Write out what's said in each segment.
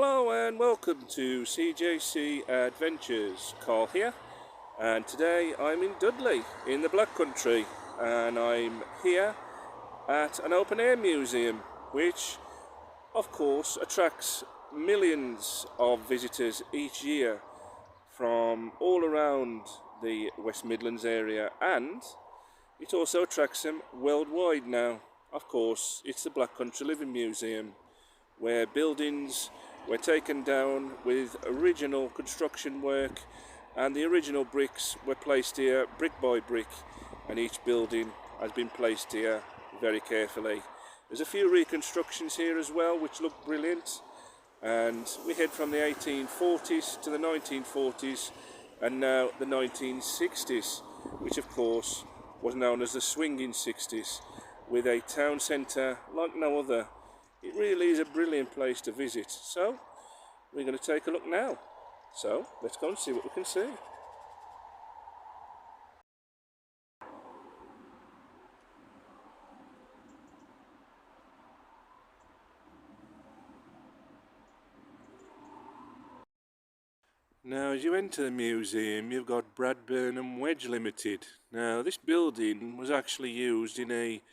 Hello and welcome to CJC Adventures. Carl here, and today I'm in Dudley in the Black Country, and I'm here at an open air museum which of course attracts millions of visitors each year from all around the West Midlands area, and it also attracts them worldwide now. Of course, it's the Black Country Living Museum, where buildings were taken down with original construction work, and the original bricks were placed here brick by brick, and each building has been placed here very carefully. There's a few reconstructions here as well which look brilliant, and we head from the 1840s to the 1940s and now the 1960s, which of course was known as the swinging 60s, with a town centre like no other. It really is a brilliant place to visit, so we're going to take a look now. So let's go and see what we can see. Now, as you enter the museum, you've got Bradburn and Wedge Limited. Now, this building was actually used in a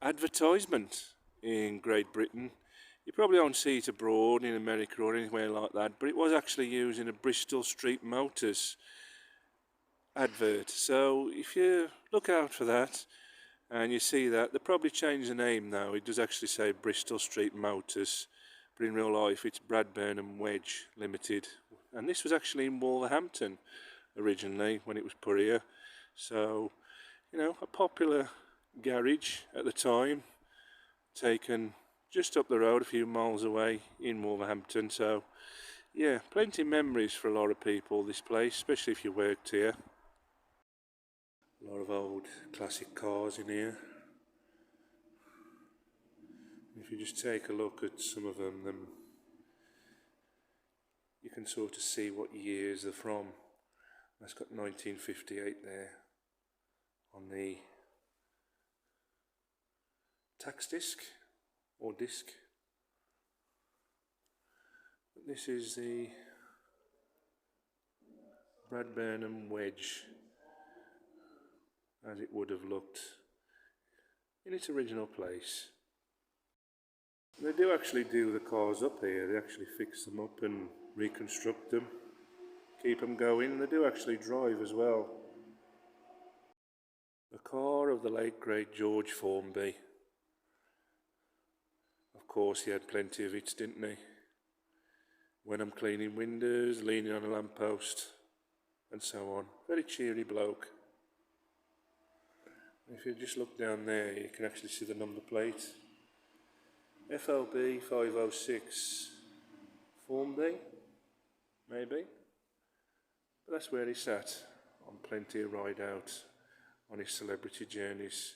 advertisement in Great Britain. You probably won't see it abroad in America or anywhere like that, but it was actually used in a Bristol Street Motors advert. So if you look out for that and you see that, they probably changed the name now. It does actually say Bristol Street Motors, but in real life it's Bradburn and Wedge Limited. And this was actually in Wolverhampton originally when it was put here. So, you know, a popular garage at the time, taken just up the road a few miles away in Wolverhampton. So yeah, plenty of memories for a lot of people, this place, especially if you worked here. A lot of old classic cars in here. If you just take a look at some of them, you can sort of see what years they're from. That's got 1958 there on the tax disc or disc. But this is the Bradburn and Wedge as it would have looked in its original place. And they do actually do the cars up here. They actually fix them up and reconstruct them, keep them going, and they do actually drive as well. The car of the late great George Formby. Of course, he had plenty of it, didn't he? When I'm cleaning windows, leaning on a lamppost, and so on. Very cheery bloke. If you just look down there, you can actually see the number plate. FLB 506 Formby, maybe. But that's where he sat on plenty of ride out on his celebrity journeys.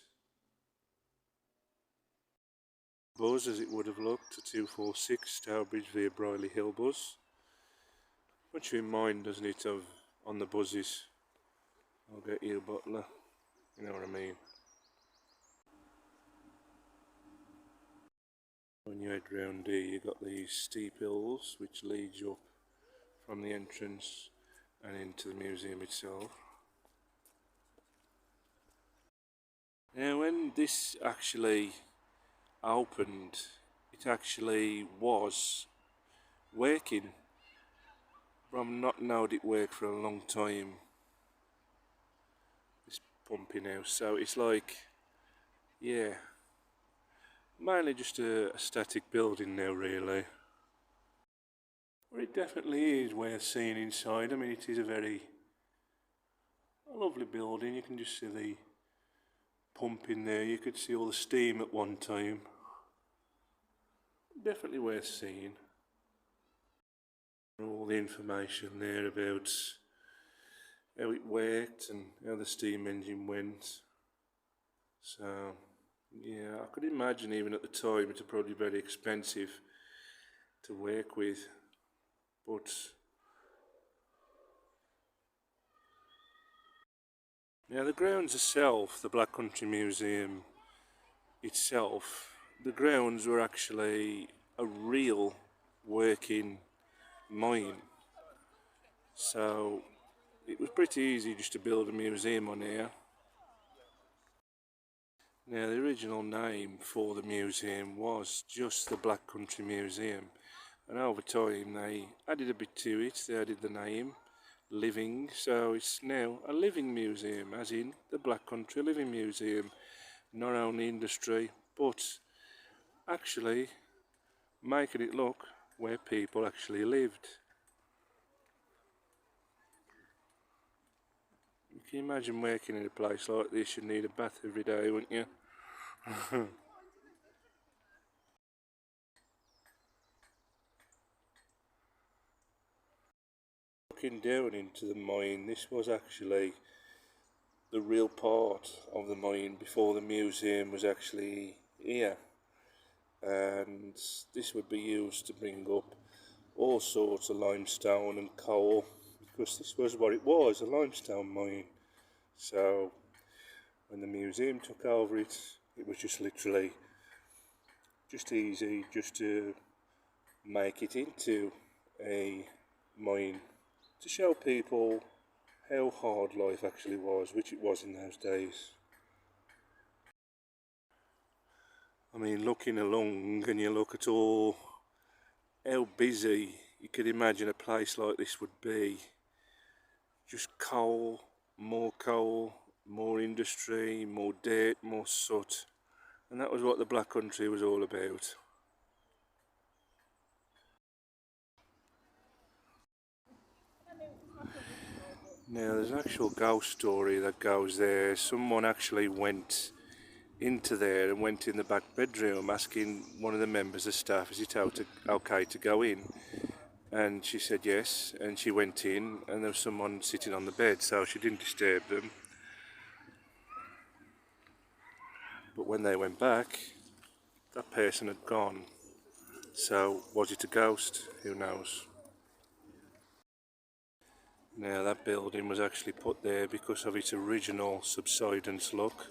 Buzz, as it would have looked, a 246 Stourbridge via Brierley Hill buzz. Puts you in mind, doesn't it, of on the buzzes, I'll get you, butler, you know what I mean. When you head round here, you've got these steep hills which lead you up from the entrance and into the museum itself. Now, when this actually opened, it actually was working, but I've not known it work for a long time, this pumping house. So it's like, yeah, mainly just a static building now really. But it definitely is worth seeing inside. I mean, it is a lovely building. You can just see the pump in there. You could see all the steam at one time. Definitely worth seeing. All the information there about how it worked and how the steam engine went. So yeah, I could imagine even at the time it would probably be very expensive to work with, but now the grounds itself, the Black Country Museum itself, the grounds were actually a real working mine. So it was pretty easy just to build a museum on here. Now the original name for the museum was just the Black Country Museum, and over time they added a bit to it. They added the name Living, so it's now a living museum, as in the Black Country Living Museum. Not only industry, but actually making it look where people actually lived. You can imagine working in a place like this, you'd need a bath every day, wouldn't you? Looking down into the mine, this was actually the real part of the mine before the museum was actually here, and this would be used to bring up all sorts of limestone and coal, because this was what it was, a limestone mine. So when the museum took over it, it was just literally just easy just to make it into a mine, to show people how hard life actually was, which it was in those days. I mean, looking along and you look at all how busy you could imagine a place like this would be. Just coal, more industry, more dirt, more soot, and that was what the Black Country was all about. Now there's an actual ghost story that goes there. Someone actually went into there and went in the back bedroom asking one of the members of staff, is it okay to go in? And she said yes, and she went in and there was someone sitting on the bed, so she didn't disturb them. But when they went back, that person had gone. So was it a ghost? Who knows? Now that building was actually put there because of its original subsidence look.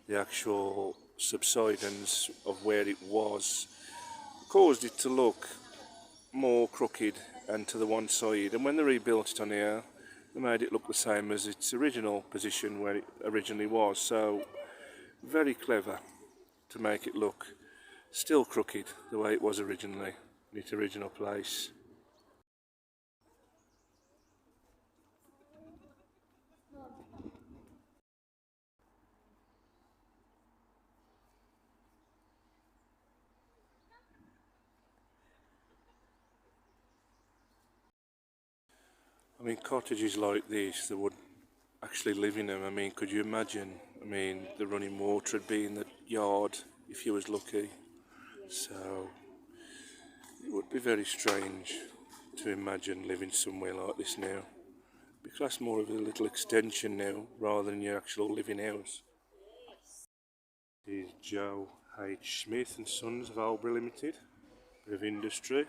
The actual subsidence of where it was caused it to look more crooked and to the one side, and when they rebuilt it on here, they made it look the same as its original position where it originally was. So very clever to make it look still crooked the way it was originally in its original place. I mean, cottages like this, they would actually live in them. I mean, could you imagine? I mean, the running water would be in the yard if you was lucky. So it would be very strange to imagine living somewhere like this now, because that's more of a little extension now rather than your actual living house. Here's Joe H. Smith and Sons of Albury Limited, bit of industry.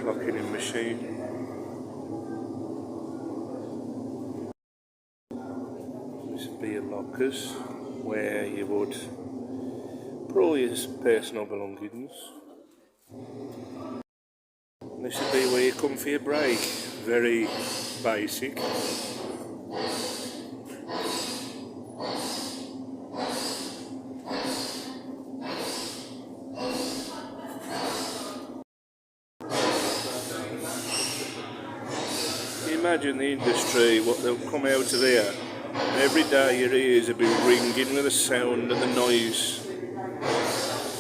Clocking in machine. This would be your lockers where you would put all your personal belongings. And this would be where you come for your break. Very basic. Imagine the industry, what they'll come out of here, and every day your ears will be ringing with the sound and the noise.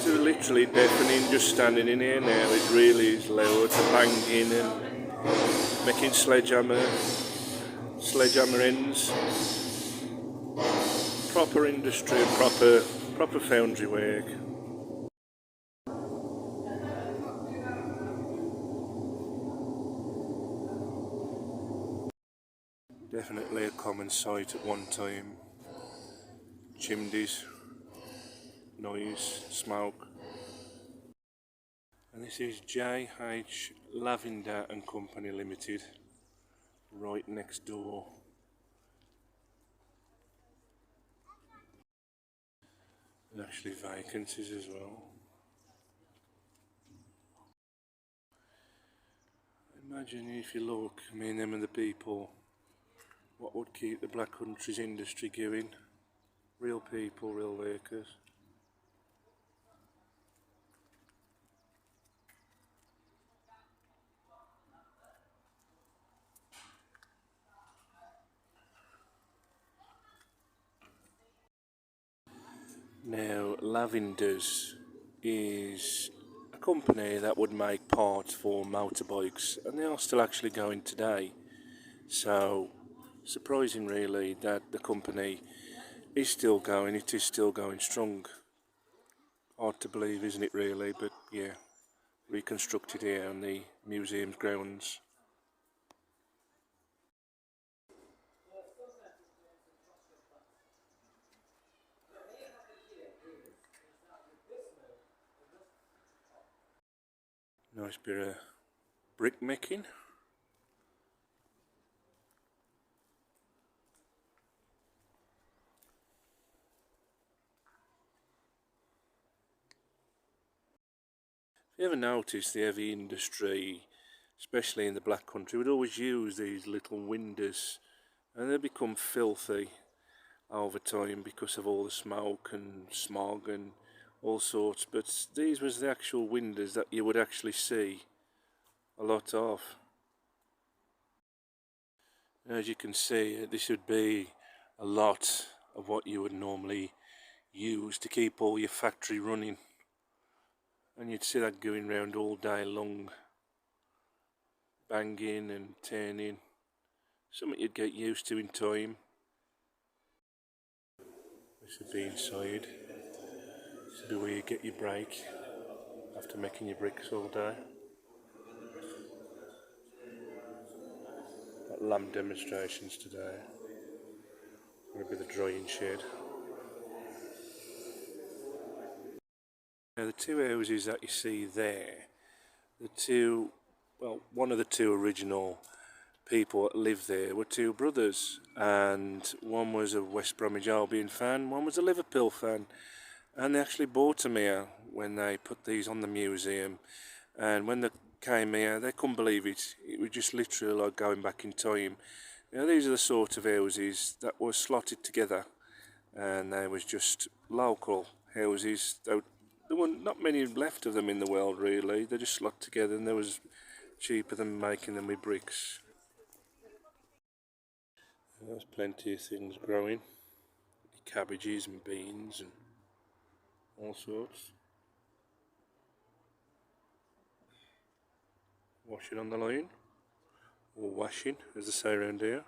To literally deafening just standing in here now. It really is loud, the banging and making sledgehammer ends. Proper industry, proper foundry work. Definitely a common sight at one time. Chimneys, noise, smoke. And this is J.H. Lavender and Company Limited, right next door. And actually vacancies as well. Imagine if you look, I mean them and the people, what would keep the Black Country's industry going? Real people, real workers. Now, Lavenders is a company that would make parts for motorbikes, and they are still actually going today. So, surprising really that the company is still going, it is still going strong. Hard to believe, isn't it really, but yeah, reconstructed here on the museum's grounds. Nice bit of brick making. If you ever notice the heavy industry, especially in the Black Country, would always use these little windows, and they become filthy over time because of all the smoke and smog and all sorts. But these was the actual windows that you would actually see a lot of. As you can see, this would be a lot of what you would normally use to keep all your factory running, and you'd see that going round all day long, banging and turning. Something you'd get used to in time. This would be inside. This would be where you get your break after making your bricks all day. Got lamp demonstrations today. Going to be the drying shed. Now the two houses that you see there, one of the two original people that lived there were two brothers, and one was a West Bromwich Albion fan, one was a Liverpool fan, and they actually bought them here when they put these on the museum. And when they came here, they couldn't believe it. It was just literally like going back in time. You know, these are the sort of houses that were slotted together, and they was just local houses. There were not many left of them in the world really. They just slot together, and they was cheaper than making them with bricks. There's plenty of things growing, cabbages and beans and all sorts. Washing on the line, or washing as they say around here.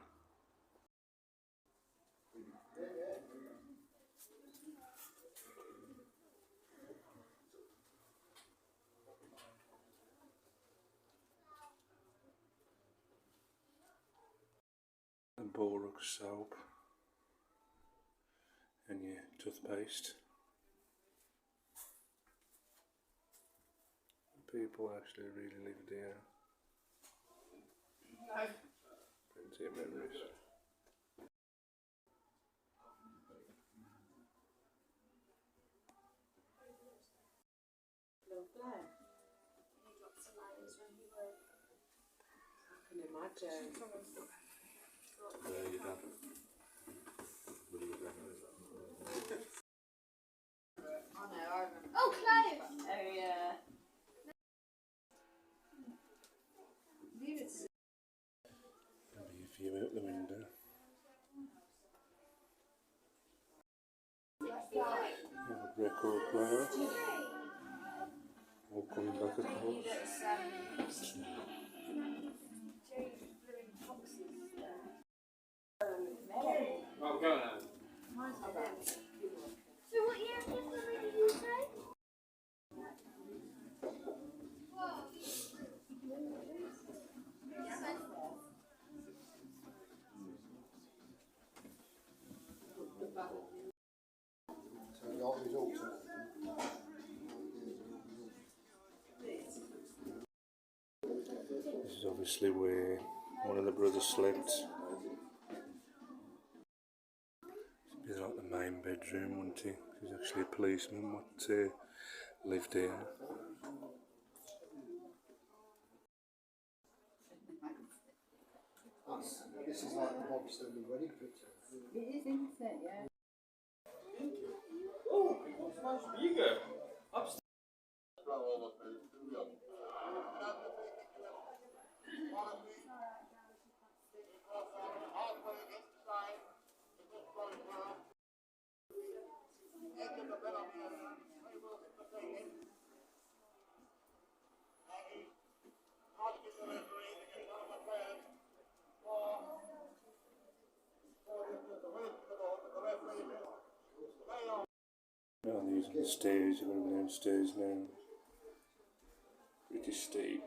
And borax soap and your toothpaste. People actually really lived here. Plenty of memories. I can imagine. There you have it. Oh, Clive! Oh, yeah. Maybe a view out the window. Have a record player. coming back, of course. Well, go now. So what year of history did you say? This is obviously where one of the brothers slept. It's a bit like the main bedroom, wouldn't it? He's actually a policeman what lived here. This is like the Bobstone wedding picture. It is, isn't it? Yeah. Oh, what's nice for you go? Upstairs. Oh, these are the stairs, you're going to go downstairs now. Pretty steep.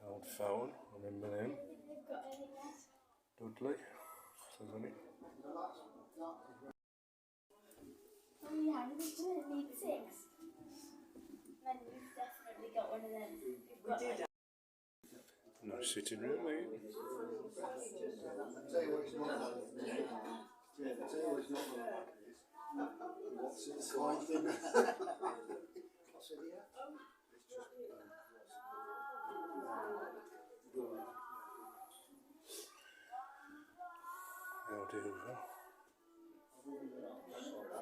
Old phone, remember them? Dudley, says on it. Oh yeah, we didn't need 6. Then we've definitely got one of them. We've got Nice sitting room, mate. Tell you what it's not like. Yeah, tell you what it's not like. What's it kind thing? What's it here? How do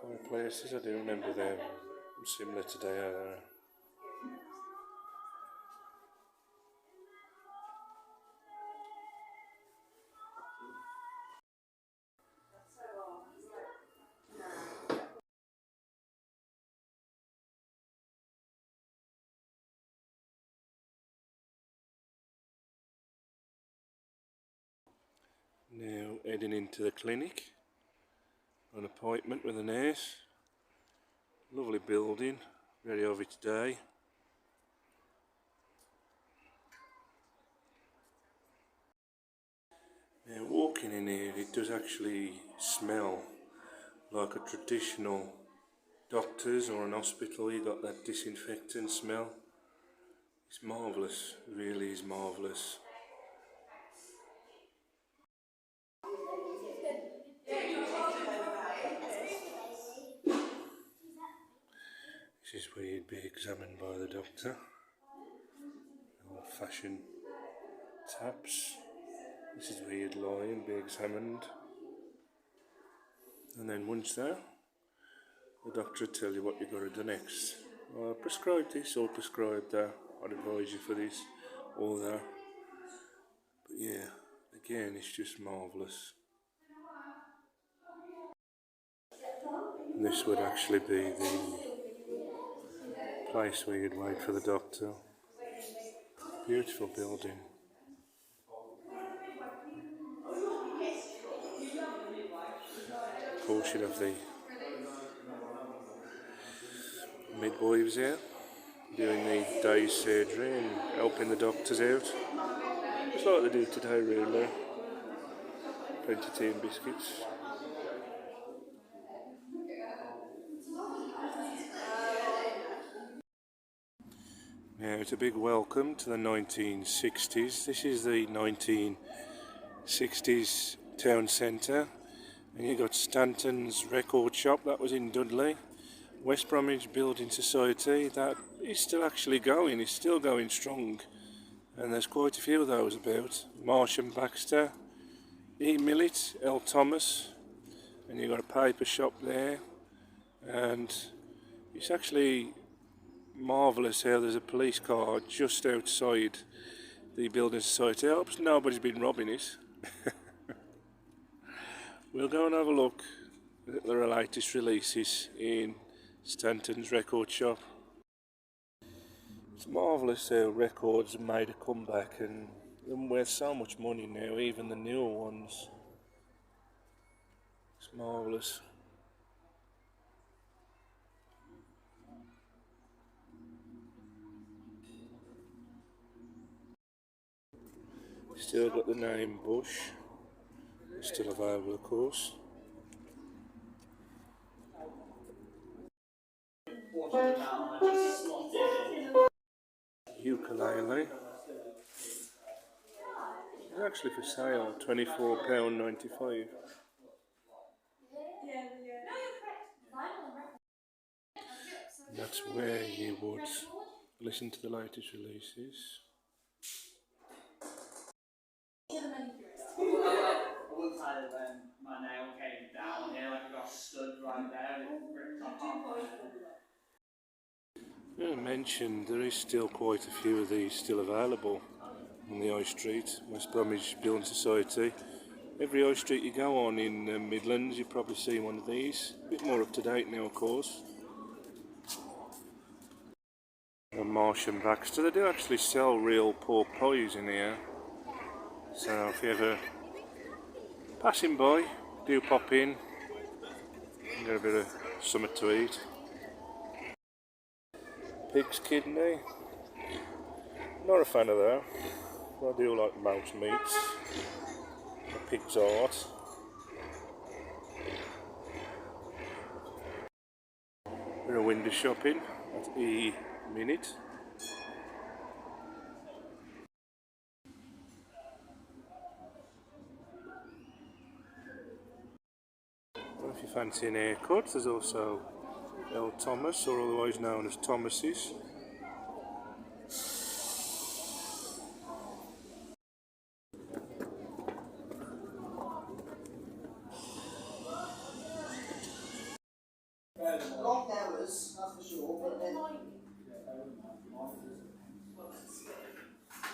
fireplaces, I do remember them. Similar today, are they? Now heading into the clinic, an appointment with a nurse. Lovely building, ready over today. Now walking in here, it does actually smell like a traditional doctor's or an hospital. You got that disinfectant smell. It's marvellous, really is marvellous. This is where you'd be examined by the doctor. Old-fashioned taps. This is where you'd lie and be examined. And then once there, the doctor would tell you what you've got to do next. Prescribe this or prescribe that. I'd advise you for this or that. But yeah, again, it's just marvellous. And this would actually be the place where you'd wait for the doctor. Beautiful building. Of course, you'd have the midwives here doing the day's surgery and helping the doctors out. Just like they do today, really. Plenty of tea and biscuits. Now it's a big welcome to the 1960s. This is the 1960s town centre. And you've got Stanton's record shop, that was in Dudley. West Bromwich Building Society, that is still actually going, it's still going strong. And there's quite a few of those about. Marsh and Baxter, E. Millett, L. Thomas. And you've got a paper shop there. And it's actually marvellous how there's a police car just outside the building society. I hope nobody's been robbing it. We'll go and have a look at the latest releases in Stanton's record shop. It's marvellous how records have made a comeback, and they're worth so much money now, even the newer ones. It's marvellous. Still got the name Bush. It's still available, of course. Ukulele. It's actually for sale, £24.95. That's where you would listen to the latest releases. I would say that when my nail came down here, like I got stood right there and it ripped off. I mentioned there is still quite a few of these still available on the High Street, West Bromwich Building Society. Every high street you go on in the Midlands, you probably see one of these. A bit more up to date now, of course. And Marsh and Baxter, they do actually sell real pork pies in here. So if you ever passing by, do pop in and get a bit of something to eat. Pig's kidney. Not a fan of that. I do like mouse meats. A pig's heart. Bit of window shopping at E Minute. Well, if you fancy an haircut, there's also L. Thomas, or otherwise known as Thomas's. Long hours, that's for sure, but then...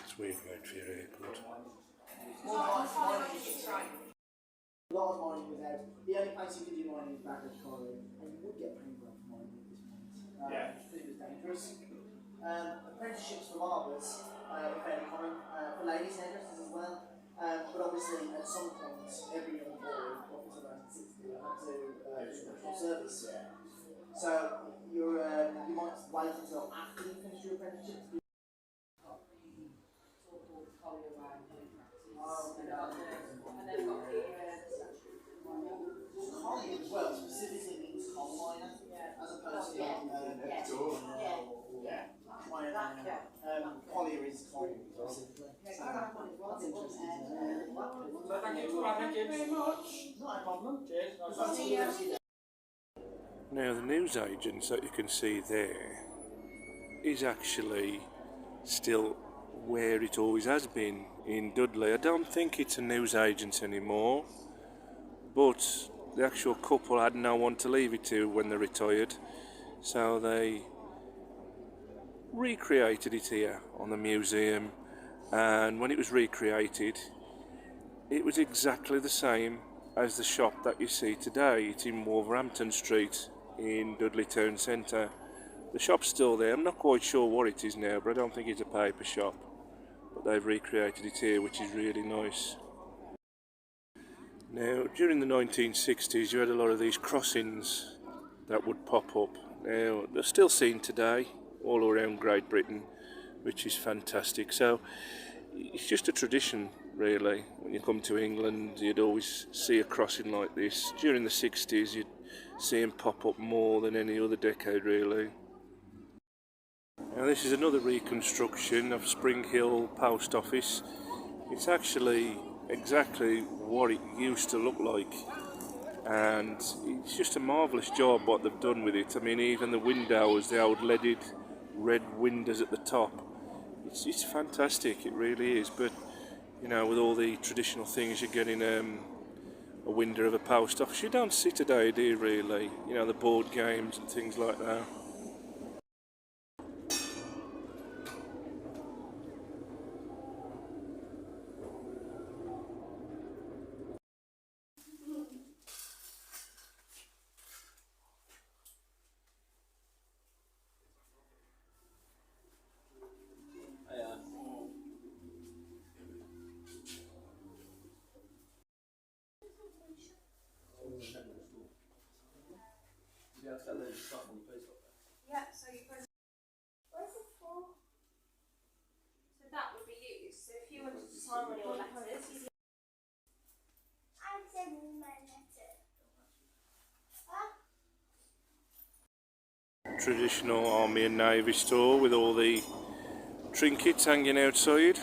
It's weird made for your haircut. A lot of mining was out. The only place you can do mining is back at Corrie, and you would get paid well for mining at this point. It was dangerous. Apprenticeships for barbers were fairly common, for ladies hairdressers as well. But obviously, at some point, every young boy, up until around 60, had to do national service. So you might wait until after you finish your apprenticeship to do. Collier as well specifically means coal miner, as opposed to collier is coal specifically. That's interesting. Thank you very much. Not a problem. Cheers. Now the newsagents that you can see there is actually still where it always has been in Dudley. I don't think it's a newsagent anymore, but the actual couple had no one to leave it to when they retired, so they recreated it here on the museum. And when it was recreated, it was exactly the same as the shop that you see today. It's in Wolverhampton Street in Dudley Town Centre. The shop's still there. I'm not quite sure what it is now, but I don't think it's a paper shop. But they've recreated it here, which is really nice. Now, during the 1960s, you had a lot of these crossings that would pop up. Now, they're still seen today all around Great Britain, which is fantastic. So, it's just a tradition, really. When you come to England, you'd always see a crossing like this. During the 60s, you'd see them pop up more than any other decade, really. Now, this is another reconstruction of Spring Hill Post Office. It's actually exactly what it used to look like, and it's just a marvellous job what they've done with it. I mean, even the windows, the old leaded red windows at the top, it's fantastic, it really is. But you know, with all the traditional things you get in a window of a post office, you don't see today, do you, really? You know, the board games and things like that. Sign one of your letters. I'm sending my letter. Traditional Army and Navy store with all the trinkets hanging outside.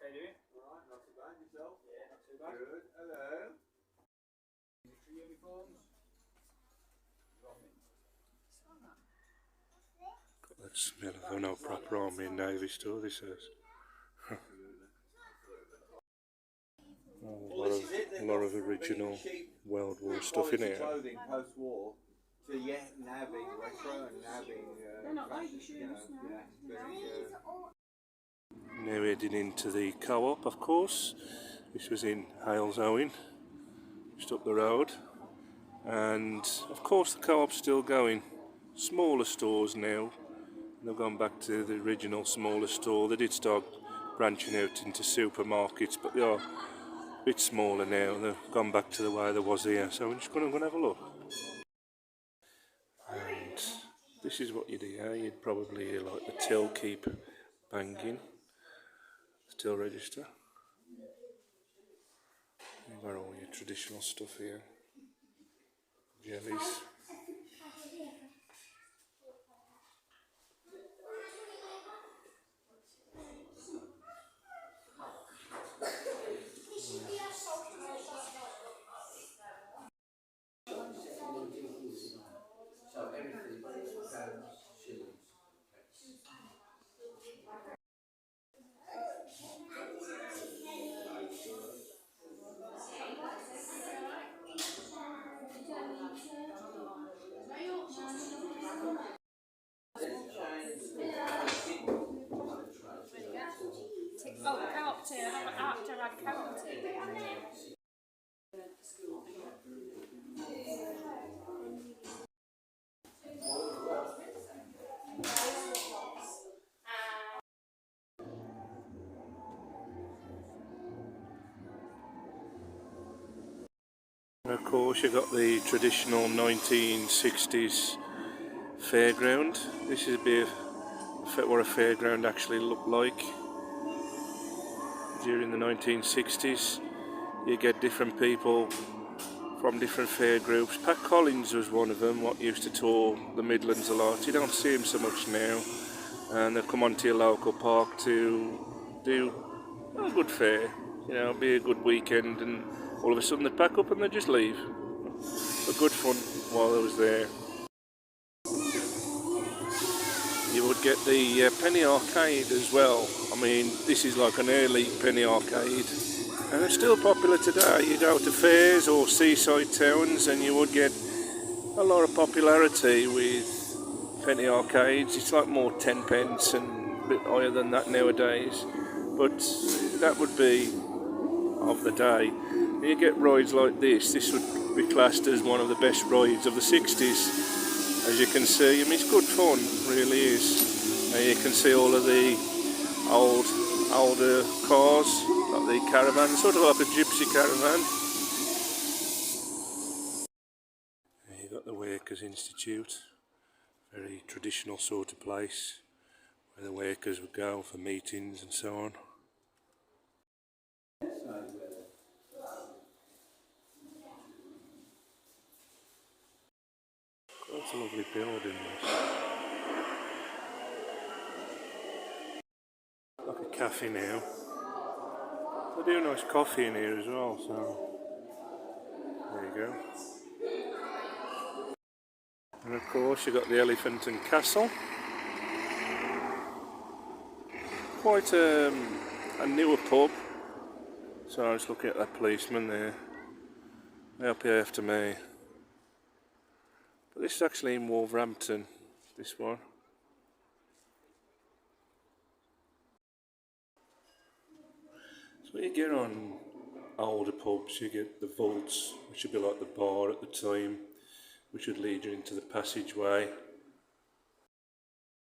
Alright, not too bad yourself? Yeah, not too bad. Good, hello. Military uniforms? Got that smell of an old proper Army and Navy store, this is. A lot of original World War stuff in here. Clothing post-war to yet now being retro and now being They're not like shoes Now heading into the co-op, of course. This was in Hales Owen, just up the road. And of course the co-op's still going. Smaller stores now. They've gone back to the original smaller store. They did start branching out into supermarkets, but they are a bit smaller now. They've gone back to the way there was here. So we're just going to go and have a look. And this is what you'd hear. You'd probably hear like the till keep banging. Till register. You've got all your traditional stuff here. Jellies. Oh, co-op tea. After I had co-op tea. And of course you've got the traditional 1960s fairground. This is a bit of what a fairground actually looked like during the 1960s. You get different people from different fair groups. Pat Collins was one of them, what used to tour the Midlands a lot. You don't see him so much now. And they'll come onto your local park to do a good fair, you know, be a good weekend, and all of a sudden they pack up and they just leave. But good fun while I was there. You would get the penny arcade as well. I mean, this is like an early penny arcade, and it's still popular today. You go to fairs or seaside towns and you would get a lot of popularity with penny arcades. It's like more 10 pence and a bit higher than that nowadays, but that would be of the day. And you get rides like this. This would be classed as one of the best rides of the 60s. As you can see, I mean, it's good fun, really is. And you can see all of the older cars, like the caravan, sort of like a gypsy caravan. And you've got the Workers' Institute, very traditional sort of place where the workers would go for meetings and so on. That's a lovely building, this. Like a cafe now. They do nice coffee in here as well, so there you go. And of course you've got the Elephant and Castle. Quite a newer pub. So I was looking at that policeman there. Way up here after me. But this is actually in Wolverhampton, this one. So you get on older pubs, you get the vaults, which would be like the bar at the time, which would lead you into the passageway.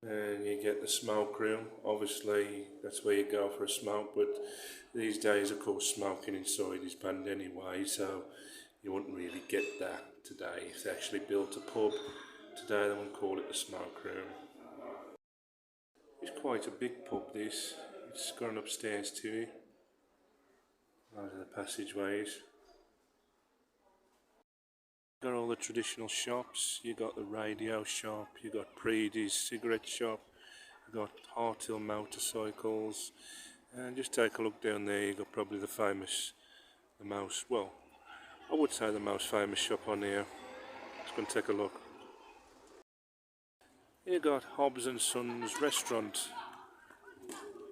And you get the smoke room. Obviously that's where you go for a smoke, but these days of course smoking inside is banned anyway, so you wouldn't really get that today. If they actually built a pub today, they wouldn't call it the smoke room. It's quite a big pub this. It's gone upstairs to you. Those are the passageways. Got all the traditional shops. You got the radio shop, you got Preedy's cigarette shop, you got Harthill motorcycles, and just take a look down there. You got probably the most, well, I would say the most famous shop on here. Let's go and take a look. You got Hobbs and Sons restaurant.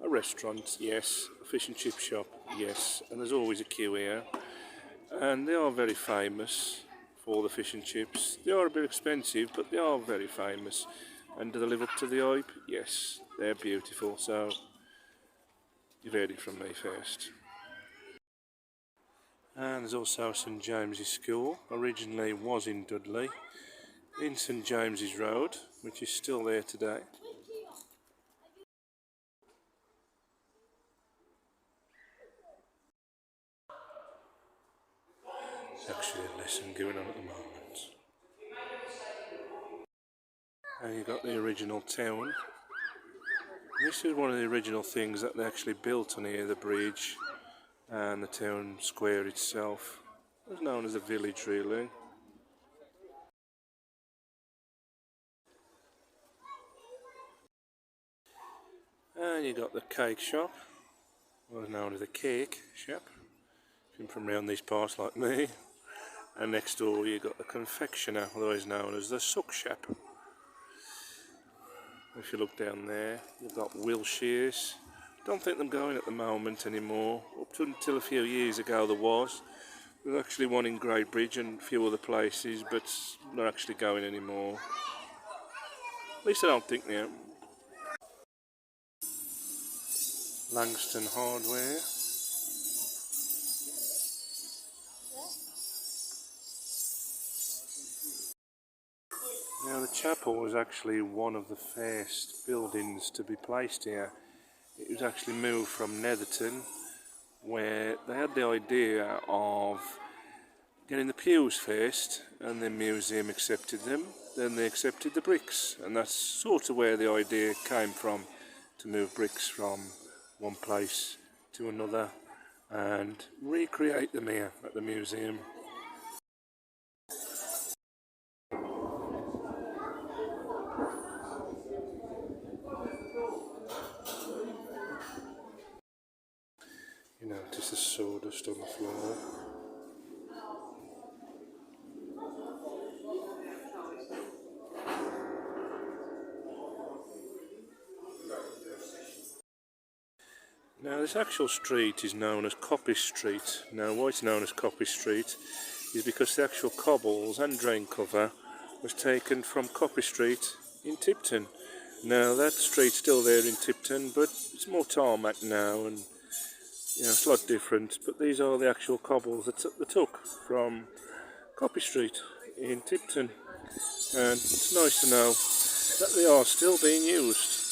A restaurant, yes. A fish and chip shop, yes. And there's always a queue here, and they are very famous for the fish and chips. They are a bit expensive, but they are very famous. And delivered to the hype, yes, they're beautiful. So you've heard it from me first. And there's also St James's School. Originally was in Dudley, in St James's Road, which is still there today. There's actually a lesson going on at the moment. And you've got the original town. This is one of the original things that they actually built on here, the bridge and the town square itself. It was known as a village really. And you got the cake shop, what was known as the cake shop, if you're from around these parts like me. And next door you got the confectioner, otherwise known as the suck shop. If you look down there, you've got Wilshire's. Don't think them going at the moment anymore. Up to until a few years ago there was. There's actually one in Greatbridge and a few other places, but not actually going anymore. At least I don't think now. Limestone hardware. Now the chapel was actually one of the first buildings to be placed here. It was actually moved from Netherton, where they had the idea of getting the pews first, and the museum accepted them, then they accepted the bricks, and that's sort of where the idea came from, to move bricks from one place to another and recreate them here at the museum. You notice the sawdust on the floor. Now this actual street is known as Coppice Street. Now why it's known as Coppice Street is because the actual cobbles and drain cover was taken from Coppice Street in Tipton. Now that street's still there in Tipton, but it's more tarmac now, and it's a lot different. But these are the actual cobbles that they took from Coppice Street in Tipton, and it's nice to know that they are still being used.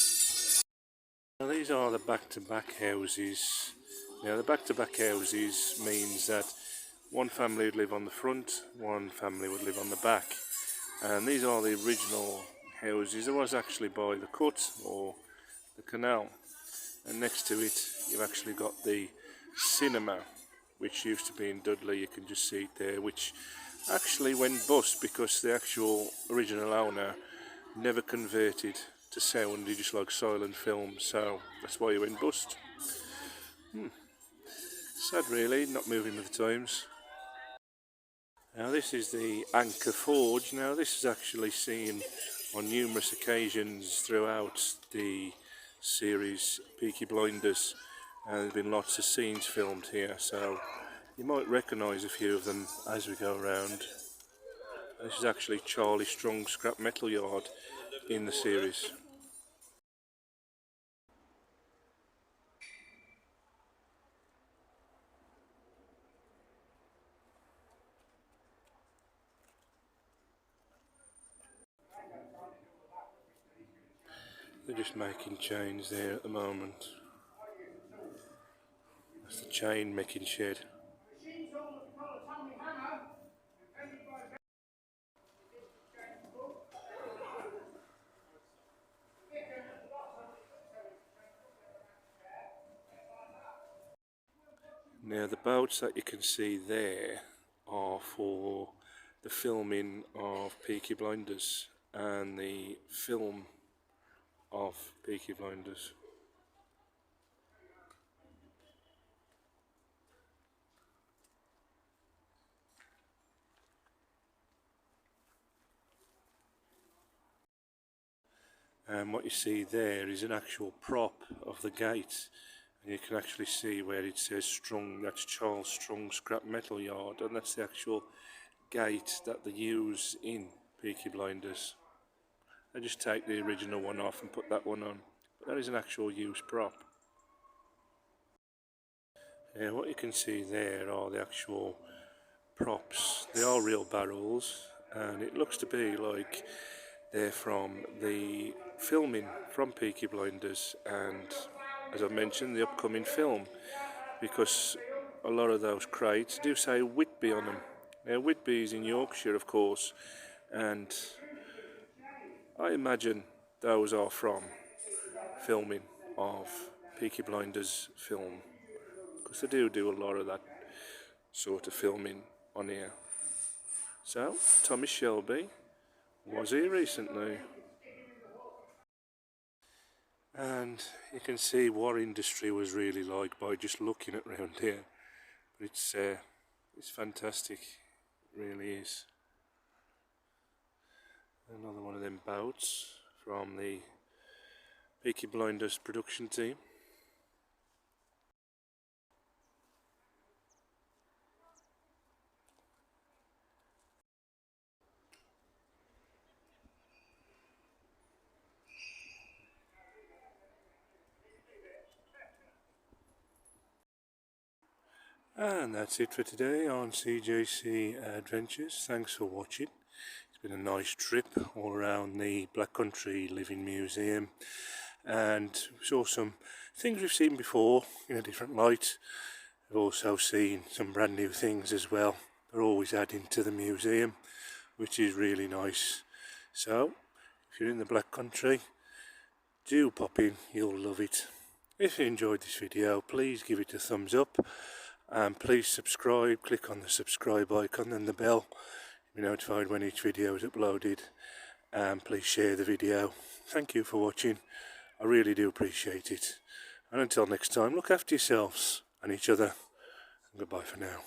Now these are the back-to-back houses. Now the back-to-back houses means that one family would live on the front, one family would live on the back. And these are the original houses. It was actually by the cut or the canal. And next to it you've actually got the cinema, which used to be in Dudley. You can just see it there, which actually went bust because the actual original owner never converted to sound. He just liked silent film, so that's why he went bust. Sad really, not moving with the times. Now this is the Anchor Forge. Now this is actually seen on numerous occasions throughout the series Peaky Blinders, and there's been lots of scenes filmed here, so you might recognise a few of them as we go around. This is actually Charlie Strong's scrap metal yard in the series. They're just making chains there at the moment. That's the chain making shed. Now the boats that you can see there are for the filming of Peaky Blinders and the film of Peaky Blinders. And what you see there is an actual prop of the gate, and you can actually see where it says Strong, that's Charles Strong Scrap Metal Yard, and that's the actual gate that they use in Peaky Blinders. I just take the original one off and put that one on, but that is an actual used prop. Yeah, what you can see there are the actual props. They are real barrels, and it looks to be like they're from the filming from Peaky Blinders and, as I mentioned, the upcoming film, because a lot of those crates do say Whitby on them. Now Whitby is in Yorkshire, of course, and I imagine those are from filming of Peaky Blinders film, because they do a lot of that sort of filming on here. So Tommy Shelby was here recently, and you can see what industry was really like by just looking at round here. But it's fantastic, it really is. Another one of them boats from the Peaky Blinders production team. And that's it for today on CJC Adventures. Thanks for watching. It's been a nice trip all around the Black Country Living Museum, and saw some things we've seen before in a different light. I've also seen some brand new things as well. They're always adding to the museum, which is really nice. So if you're in the Black Country, do pop in, you'll love it. If you enjoyed this video, please give it a thumbs up. And please subscribe, click on the subscribe icon and the bell to be notified when each video is uploaded, and please share the video. Thank you for watching, I really do appreciate it, and until next time, look after yourselves and each other, and goodbye for now.